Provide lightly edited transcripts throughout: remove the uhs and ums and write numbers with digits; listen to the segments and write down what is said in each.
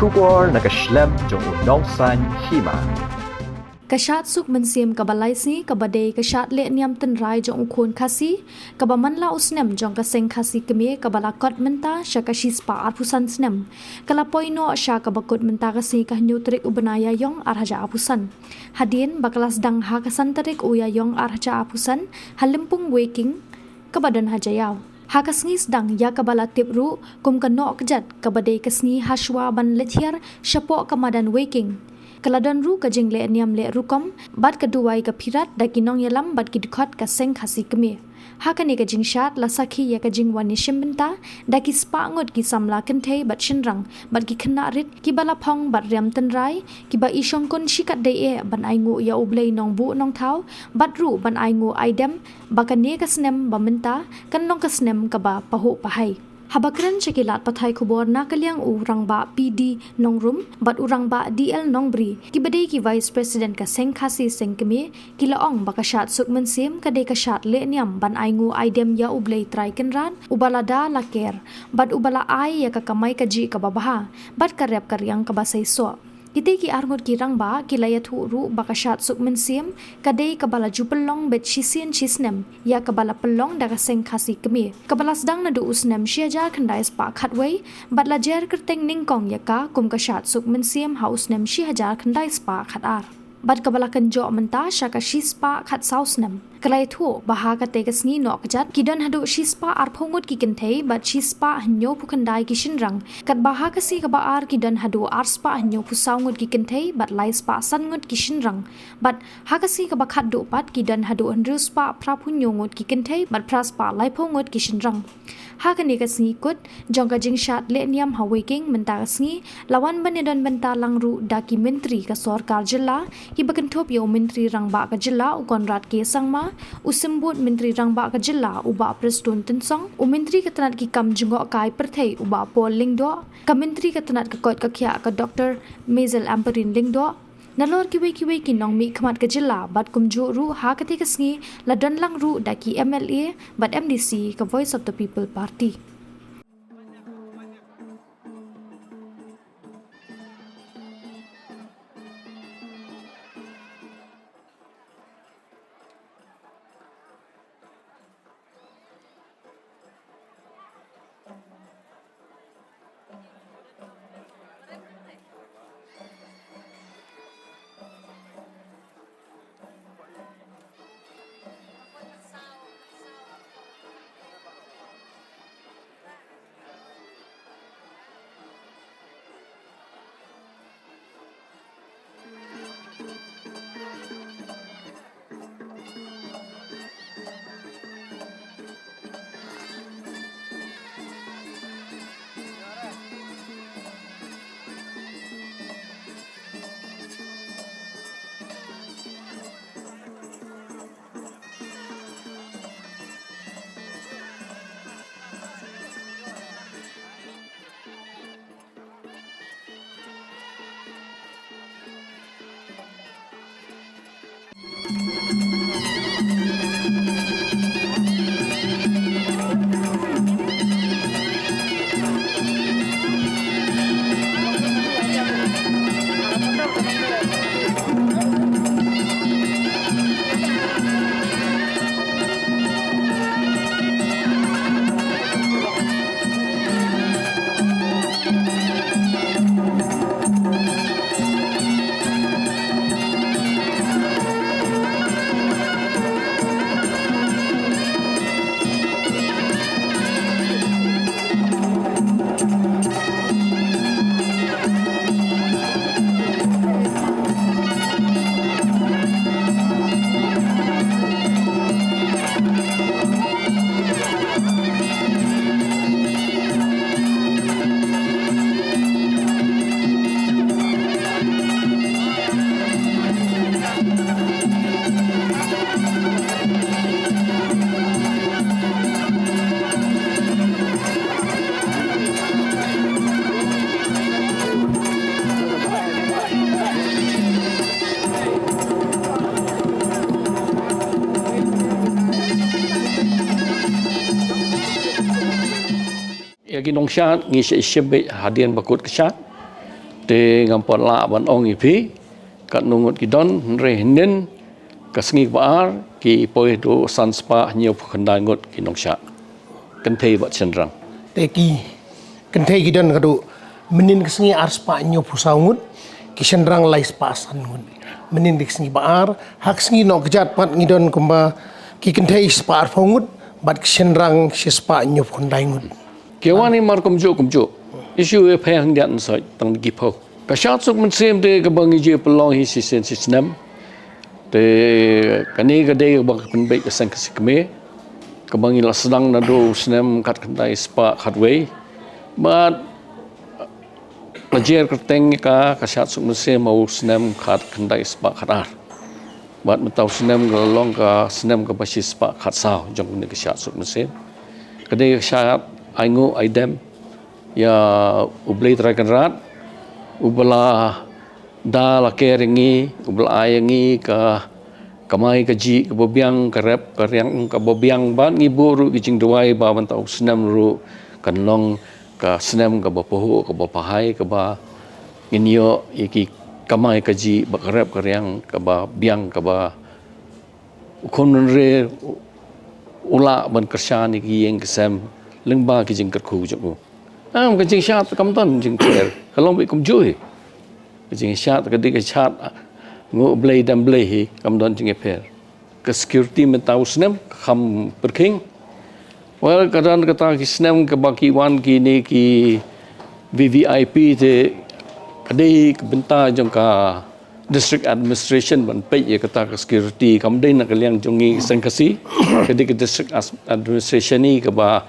Shubor nakaslem jong unongsan hima. Kashat suk mensim kabalai si kabade kashat le niam ten rai jong ukun khasi kabaman la usnem jong kaseng khasi keme kabala kot menta shakashi spa arpusan snem kala poino sha kabakot menta kasi kahnyu trik ubanaya yong arhaja apusan hadin bakalas dang ha kasan tarik uya yong arhaja apusan halimpung waking kabadan hajayaw Hakasngis dang ya kabala tipru kum kanok kejat kabade kasni hashwa ban lethiar syapo kamadan waking Kaladan ru kajing le niam le rukom bat keduai ka pirat dakinong yalam bat kidkhot ka seng khasi keme hakani kajing shat la sakhi ya kajing wani shimbenta daki spa ngot ki samla kentei bat shinrang bat ki khna rit ki bala phong bat riam tan rai ki ba ishong kon shikat dei e ban aingu ya ublei nong bu nong thau bat ru ban aingu aidem bakane ka snem bamenta kan nong ka snem ka ba pahu pahai Habakran cekilat pathai kubor na kaliang urang ba PD nongrum bat urang ba DL nongbri kibade ki Vice President ka seng khasi seng keme kilaong bakashat sukmen sim kade kashat le niam ban aingu aidem ya ublei trai kenran ubalada laker bat ubala ai ya ka kamai kaji ka babaha bat karep karyang ka basai so Kite ki arngot ki rang ba ki layat ru bakashat sukmen sim kadai kabala jupelong bet chisin chisnem ya kabala pelong daga seng khasi kemi kabala sedang nadu usnem shiajar khandai spa khatwei bat lajer kerteng ningkong ya ka kum kashat sukmen sim haus nem shiajar khandai spa khatar bat kabala kanjo menta shaka shispa khat sausnem kalai thu baha ka tegasni nok jat kidan hadu shispa arphongut ki kenthei bat shispa hanyo phukhandai ki shinrang kat baha ka si ka ba ar kidan hadu arspa hanyo phusaungut ki kenthei bat lai spa sangut ki shinrang bat hakasi ka ba khat do pat kidan hadu andru spa phraphunnyongut ki kenthei bat praspa lai phongut ki shinrang hakani ka sni kut jongka jing shat le niam hawaking menta sni lawan banedon benta langru documentary ka sarkar jilla ki bakanthop yo menteri rangba ka jilla ukonrat ke sangma usimbut menteri rangba ka jilla uba prestun tensong menteri katanat ki kam jungok kai perthei uba pol lingdo ka menteri katanat ka kot ka khya ka Dr. Mazel Amperin lingdo Nalor kiwe ki nong mi khamat ka jilla bat kumju ru ha ka te kasngi ladon lang ru daki MLA bat MDC ka Voice of the People Party Yagi nongshat ngisi ishebe hadian bakut keshat te ngampot la ban ong ipi kat nungut kidon rehnen kasngi baar ki poi do san spa nyu khanda ngut ki nongsha kan thei ba chenrang te ki kan thei gidan kadu menin kesngi ar spa nyu pusaungut ki sendrang lai spa san ngun menin kesngi baar hak sengi no kejat pat ngidon kumba ki kan thei spa ar fongut bat sendrang si spa nyu khondai ngut kiwani mar kumjo isu e phang dian sai tang gi pho ka shat suk man sem de ka bangi je pelong hi si sen si snam te kani ka de ba pen be ka sang ka sikme ka bangi la sedang na do snam kat kandai spa khatway but lajer ka teng ka shat suk man sem mau snam khat kandai spa khatar but matau snam ga long ka snam ka basi spa khat sao jong ne ka shat suk man sem ka de shat aingo aidem ya ublay terakan rat ubala da la keringi ubala ayangi ka kamai ka ji ka bobiang ka rep ka riang ka bobiang ban ngi buru ki jing duai ba ban tau senam ru kan long ka senam ka bopoho ka bopahai ka ba inyo iki kamai ka ji ba ka rep ka riang ka ba biang ka ba ukon re ula ban kersyani ki yeng kesem lengba ki jing kerku jong cái chuyện sát cầm tân chuyện kẹt kalau bị cầm chui cái chuyện sát cái đi cái sát ngô blade đam blade hi cầm tân chuyện kẹt cái security mình tahu senam kham perking well kadang kata ki senam ke baki wan ki ni ki VVIP te kadai benta jong ka district administration ban pe ye kata ka security kam dai na kaliang jongi sangkasi kadai ke district administration ni ke ba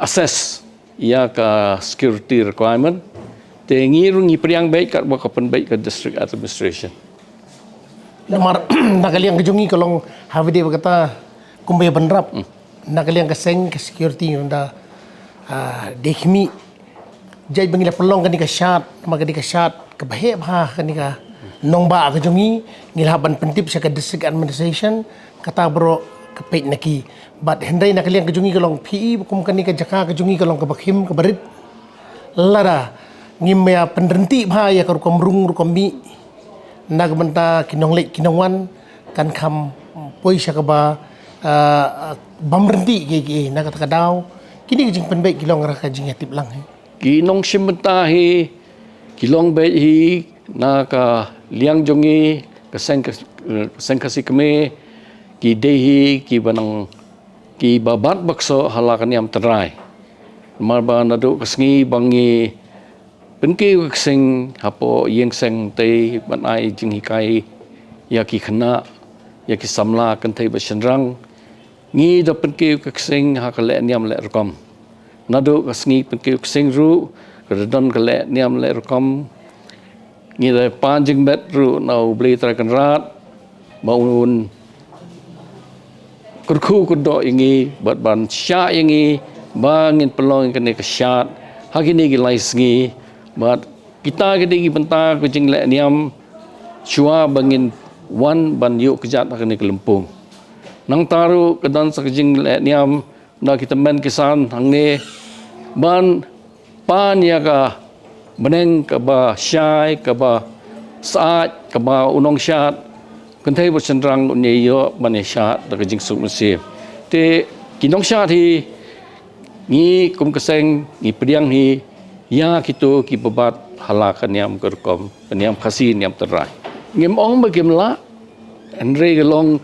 assess ia ka security requirement te ngirung ipriang baik kat baka pen baik ka district administration lamar nakaliang kejungi kalong havide kata kumbaya banrap nakaliang kaseng ke security unda dekhmi jai bangila pelong kani ka shat magadi ka shat ka bahe bha kani ka nongba kejungi ngilhaban pentip sa ka district administration kata bro kapit naki but hendai nakaliang kejungi kalong PE bukum kani ka jaka kejungi kalong ka bakhim ka barit lara ngimya penrenti bha ya ka rukom rung rukom mi nagbanta kinonglek kinongwan kan kham poisa ka ba bamrenti ge na ka daw kini jing penbaik kilong ra ka jing atip lang kinong simbenta hi kilong baik hi na ka liang jongi kaseng kasi kame ki dehi ki banang ki babat bakso halakan yam terai marba nadu kasngi bangi penki kaseng hapo yeng seng te banai jing hikai ya ki khana ya ki samla kan thai basenrang ngi da penki kaseng hakale nyam le rakam nadu kasngi penki kaseng ru redon kale nyam le rakam ngi da panjing bet ru nau beli terakan rat maun kurku kudo ingi bat ban sya ingi bangin pelong kene ke syat hakini gi lais ngi bat kita gede gi benta ku jing le niam chua bangin wan ban yu kejat hakini ke lempung nang taru kedan sak jing le niam na kita men kisan hangne ban pan ya ka beneng ka ba syai ka ba saat ka ba unong syat kan thai bot sendrang ne yo ban syat da jing suk mesi te kinong syat hi ni kum keseng ni pediang hi ya kitu ki babat halakan yam kerkom niam khasin yam terai ngem ong bagim la andre gelong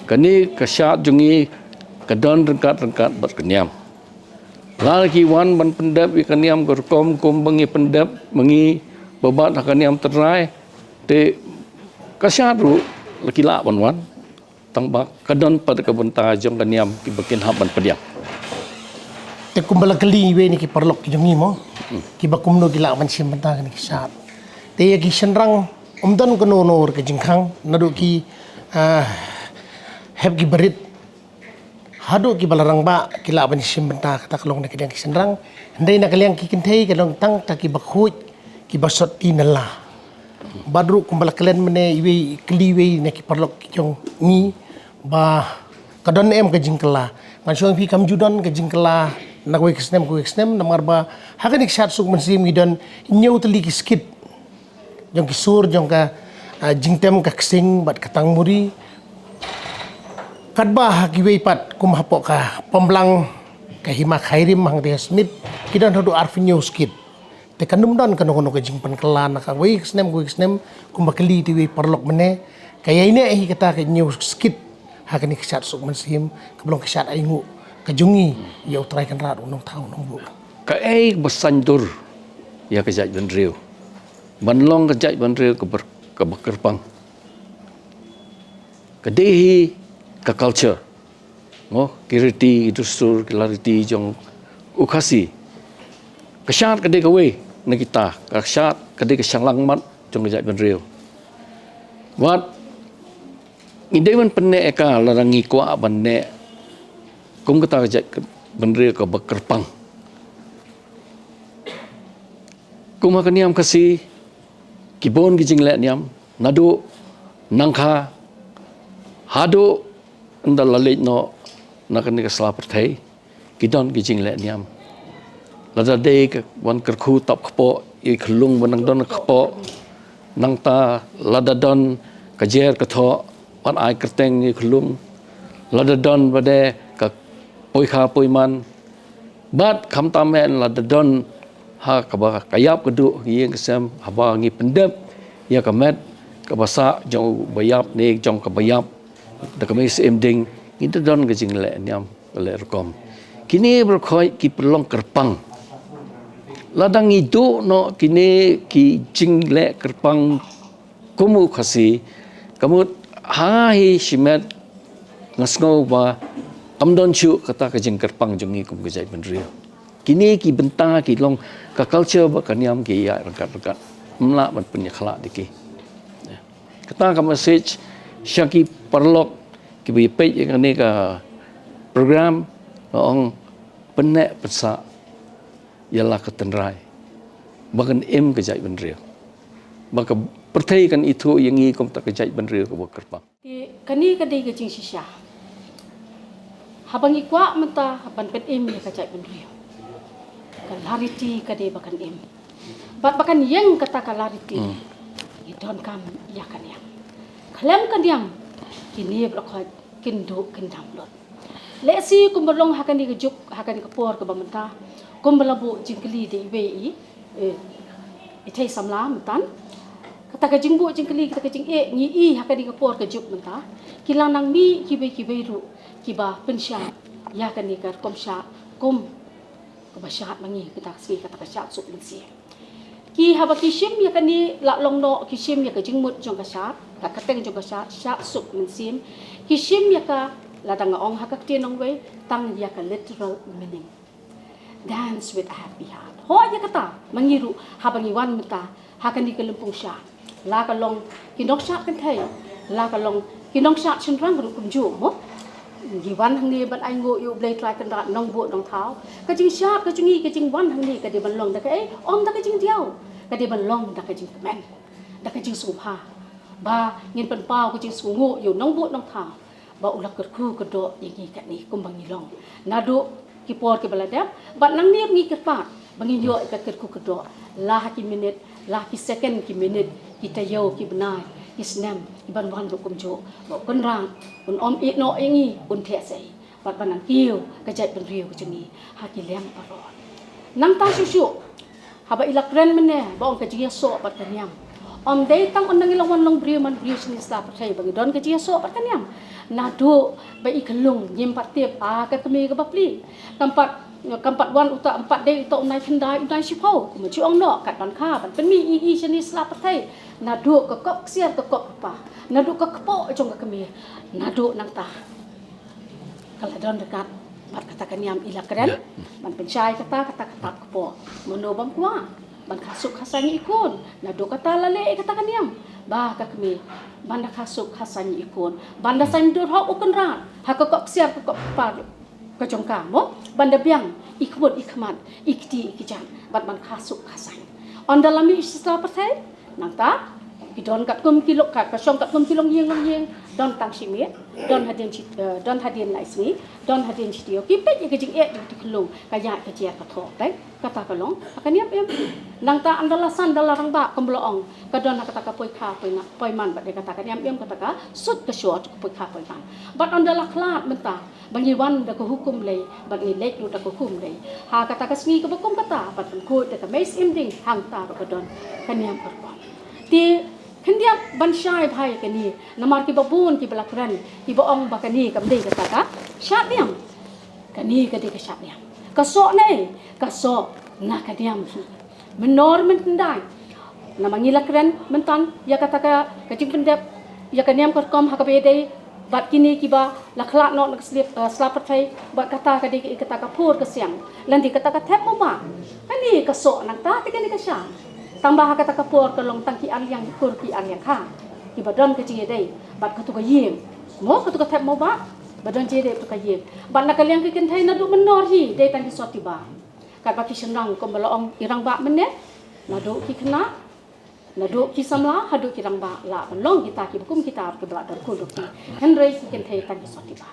kani kasyat jungi kadon rengkat bat kenyam lagi wan ban pendap ikan yam kerkom kum bangi pendap mengi babat akan yam terai te kasyat ru laki la wan tang bak kadon pada kebenta jong kan yam ki bakin haban pediam te kumbala kali we ni ki parlok ki jongi mo ki bakum no gila man sim benta ni ki sat te ya ki senrang umdan kono nor ke jingkhang nadu ki heb ki berit hadu ki balarang ba ki la ban sim benta kata kalong na ki dang ki senrang ndai na kaliang ki kinthei kalong tang ta ki bakhut ki basot tinala badru kumbala kalen mene iwe kliwe ne ki parlok ki jong ni ba kadon em ke jingkela ngasong pi kam judon ke jingkela Nagwe kisnem namar ba hakan iksat suk mensim gidan nyau teli kiskit. Jong kisur jong ka jingtem ka ksing bat katang muri. Kadba hakiwei pat kumhapok ka pemblang ka hima khairim hang de smith kidan hodo arfinyo skit. Te kanum dan kano ka jingpan kelan ka we kisnem kumbakeli ti we parlok mene kaya ini kata ka nyu skit hakan iksat suk mensim kablong kisat aingu kajungi ya utrai kan rat unong tau nong bu. Kae besandur ya kejat benriu. Banlong kejat benriu ke bekerpang. Kedehi ke culture. Mo kiriti dustur clarity jong ukasi. Kesyat kede kawe nakita, kesyat kede kesyang langmat jong kejat benriu. Wat ide man penne eka larangi kwa banne kum kata kejat benriu ke bekerpang. Kuma kaniam kasi kibon gijing le niam nadu nangkha hado ndal lalit no nakani ka sla perthai kidon gijing le niam lada de ka wan kerkhu tap khpo I khlung banang don khpo nangta lada don kajer ka tho wan ai kerteng I khlung lada don bade ka poikha poiman bat kham tamen lada don ha kaba kayap kedu yang kesem haba ngi pendep ya kamet kabasa jong bayap ne jong kabayap da kami semding itu don gejing le niam le rekom kini berkhoi ki perlong kerpang ladang itu no kini ki jing le kerpang kumu khasi kamu hai shimet ngasngau ba amdon chu kata kejing kerpang jongi kum gejai benrio kini ki benta ki long ka culture ba kaniam ki ya rekat mla man punya khala diki kata ka message syaki perlok ki bi pe yang ni ka program ong penek pesa ialah ketenrai bagan em kejai benrio baka perthai kan itu yang i kom tak kejai benrio ka kerpang kani kadai ke jing sisya habang ikwa menta haban pet em ka kejai benrio lariti kade bakan im bakan yang kata lariti idon kam ya kan yang kalem kan yang kini blok kindo kindam lot lesi kumbalong hakan digejuk hakan kapor ke bamenta kumbalabu jingkeli de wei ithai samlam tan kata ka jingbu jingkeli kata ka jing ni I hakan digapor ke juk menta kilang nang mi kibai ru kiba pensya ya kan ni kar komsya kom kebasyat mangi kita kasi kata kasyat suk mensi ki haba kishim ya kani la long no kishim ya ka jingmut jong kasyat ka kateng jong kasyat syat suk mensim kishim ya ka ladang ong hakak ti nong we tang ya ka literal meaning dance with a happy heart ho ya kata mangiru haba ngiwan meta hakani ka lempung syat la ka long kinok syat kan thai la ka long kinok syat chenrang ru kumju mo giwan hang ni ban ai ngo yu blai trai kan rat nong bu nong thau ka jing syap ka jungi ka jing wan hang ni ka de ban long da ka om da ka jing diau ka de ban long da ka jing men da ka jing su pha ba ngin pan pau ka jing su ngo yu nong bu nong thau ba ulak ker khu ka do yang ni ka ni kum bang ni long na do ki por ki balada ba nang ni ngi ker pa bang yo ka ker khu ka do la ki minute la ki second ki minute kita yo ki benai Islam iban wan hukum jo bo kon rang kon om it no ingi kon the sei bat banang kiu ka jai ben riu ka jeni ha ki lem parot nang ta su haba ilak ren mene ba on ka jia so bat kanyam om dei tang on nang ilong long briu man briu sini sta patai bagi don ka jia so bat kanyam na do ba iklung nyem pat tiep ka kemi ka bapli kampat wan uta empat dei uta unai kendai unai sipau kuma chi ong no kat ban kha ban pen mi I sini sta patai na do ka kop siar ka kop pa na do ka kpo jong ka kemi na do nang ta kala don dekat bat kata kaniam ila keren ban pencai kata kpo mono bam kwa ban kasuk hasani ikon na do kata lale kata kaniam bah ka kemi banda kasuk hasani ikon banda sandur ho ukon rat ha ka kop siar ka kop pa ka jong ka mo banda biang ikbut ikman ikti ikijan bat ban kasuk hasani on dalami isla patai nang ta Don kat kum kilok kat kasong kat kum kilong yeng don tang simit don hadin laismi don hadin sitio kipet ye kejing di kelung kaya kejia kathok tai kata kalong akan yap nang ta andalasan dalarang ba kembloong kadon kata ka poi kha poi man ba de kata kan yam kata ka sut ka shot poi kha poi man bat ondala klat menta bangi wan da ko hukum lei bat ni lek lu da ko hukum lei ha kata ka sngi ka bokom kata bat ko de ka mes imding hang ta ro kadon kan yam perpon ti Kendiap bansyai bhai kani namar ki babun ki belakran ki boong bakani kamdei kata ka syat diam kani kadi ka syat diam kasok nei kasok na kadiam menor mentandai namangi lakran mentan ya kata ka kajing pendep ya kaniam korkom hakabede bat kini kiba laklak no nak slip slapat thai bat kata kadi kata ka phur ka siang lanti kata ka thep mama kani kasok nang ta tikani ka syat tambah kata kapur kalong tangki yang kur ki yang kha ki badon ke ji dei bat ka tu ka yem mo ka tu ka thap mo ba badon je dei tu ka yem bat na kaliang ki ken thai na du menor hi dei tangki soti ba ka ba ki senang ko melong irang ba mene na du ki kena na du ki samla hadu ki rang ba la long kita ki bukum kita ke bla dar ku du ki henrei ki ken thai tangki soti ba